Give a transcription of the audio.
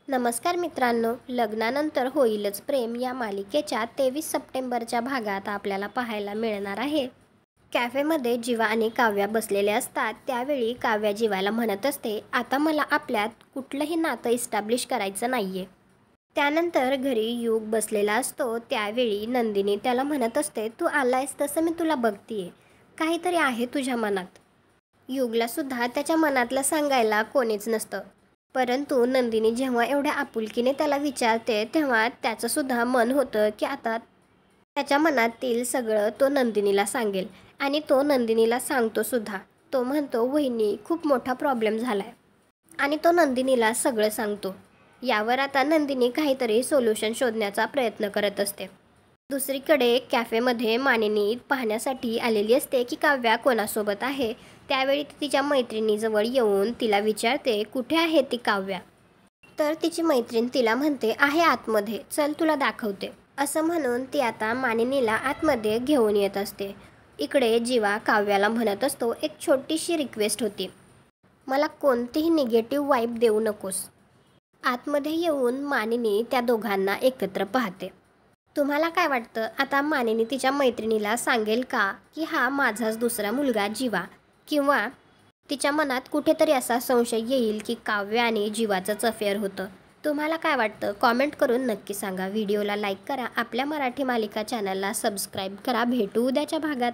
नमस्कार मित्रांनो, लग्नानंतर होईलच प्रेम या मालिकेच्या 23 सप्टेंबरच्या भागात आपल्याला पाहायला मिळणार आहे. कॅफेमध्ये जीवा आणि काव्या बसलेल्या असतात. त्यावेळी काव्या जीवाला म्हणत असते, आता मला आपल्यात कुठलंही नातं इस्टॅब्लिश करायचं नाहीये. त्यानंतर घरी युग बसलेला असतो. त्यावेळी नंदिनी त्याला म्हणत असते, तू आलायस तसं मी तुला बघतीये, काहीतरी आहे तुझ्या मनात. युगला सुद्धा त्याच्या मनातलं सांगायला कोणीच नसतं. परंतु नंदिनी जेव्हा एवढ्या आपुलकीने त्याला विचारते तेव्हा त्याचं सुद्धा मन होतं की आता त्याच्या मनातील सगळं तो नंदिनीला सांगेल. आणि तो नंदिनीला सांगतो सुद्धा. तो म्हणतो, वहिनी खूप मोठा प्रॉब्लेम झालाय. आणि तो नंदिनीला सगळं सांगतो. यावर आता नंदिनी काहीतरी सोल्युशन शोधण्याचा प्रयत्न करत असते. दुसरीकडे कॅफेमध्ये मानिनी पाहण्यासाठी आलेली असते की काव्या कोणासोबत आहे. त्यावेळी ती तिच्या मैत्रिणीजवळ येऊन तिला विचारते, कुठे आहे ती काव्या. तर तिची मैत्रीण तिला म्हणते, आहे आतमध्ये, चल तुला दाखवते. असं म्हणून ती आता मानिनीला आतमध्ये घेऊन येत असते. इकडे जीवा काव्याला म्हणत असतो, एक छोटीशी रिक्वेस्ट होती, मला कोणतीही निगेटिव्ह वाईब देऊ नकोस. आतमध्ये येऊन मानिनी त्या दोघांना एकत्र पाहते. तुम्हाला काय वाटतं, आता मानिनी तिच्या मैत्रिणीला सांगेल का की हा माझाच दुसरा मुलगा जीवा, किंवा तिच्या मनात कुठेतरी असा संशय येईल की काव्य आणि जीवाचंच अफेअर होतं. तुम्हाला काय वाटतं, कॉमेंट करून नक्की सांगा. व्हिडिओला लाईक करा, आपल्या मराठी मालिका चॅनलला सबस्क्राईब करा. भेटू उद्याच्या भागात.